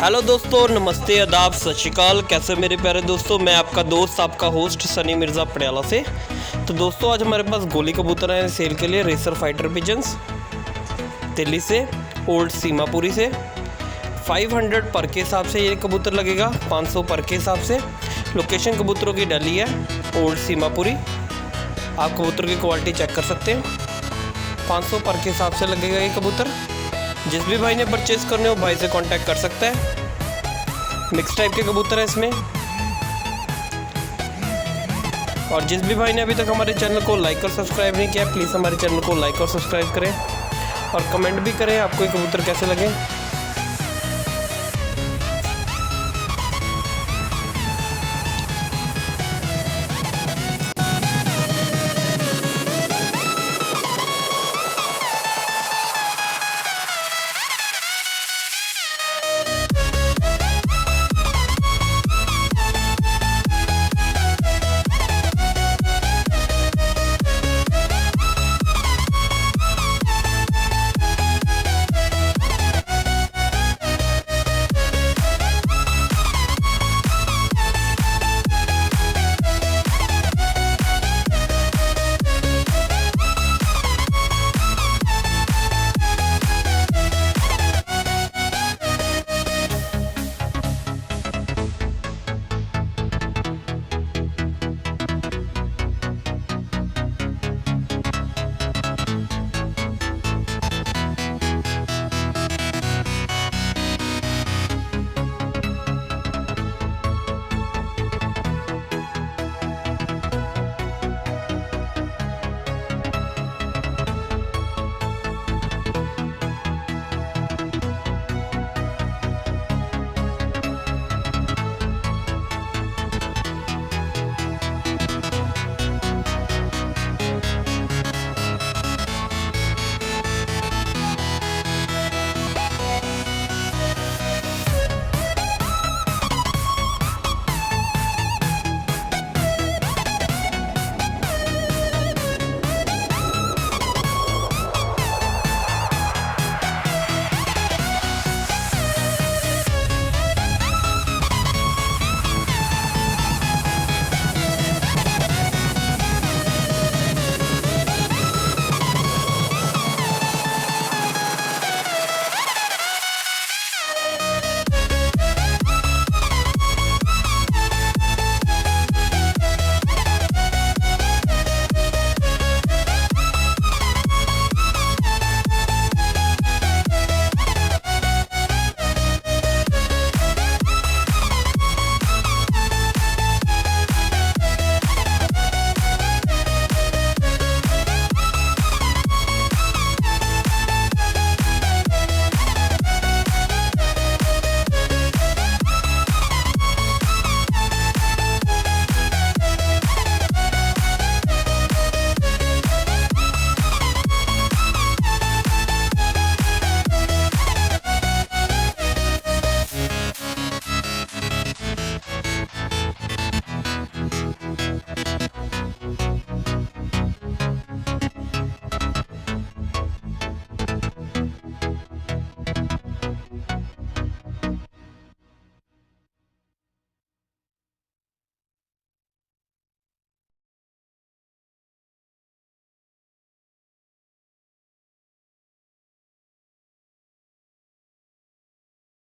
Hello दोस्तों, नमस्ते, आदाब, सत श्री अकाल। कैसे मेरे प्यारे दोस्तों, मैं आपका दोस्त, आपका होस्ट सनी मिर्ज़ा पटियाला से। तो दोस्तों आज हमारे पास गोली कबूतर हैं सेल के लिए। रेसर फाइटर पिजन्स दिल्ली से, ओल्ड सीमापुरी से। 500 पर के हिसाब से ये कबूतर लगेगा, 500 पर के हिसाब से। लोकेशन कबूतरों की दिल्ली है, ओल्ड सीमापुरी। आप कबूतर की क्वालिटी चेक कर सकते हैं। 500 पर के हिसाब से लगेगा ये कबूतर। जिस भी भाई ने परचेज़ करने हो भाई से कांटेक्ट कर सकता है। मिक्स टाइप के कबूतर है इसमें। और जिस भी भाई ने अभी तक हमारे चैनल को लाइक और सब्सक्राइब नहीं किया, प्लीज़ हमारे चैनल को लाइक और सब्सक्राइब करें और कमेंट भी करें आपको ये कबूतर कैसे लगे।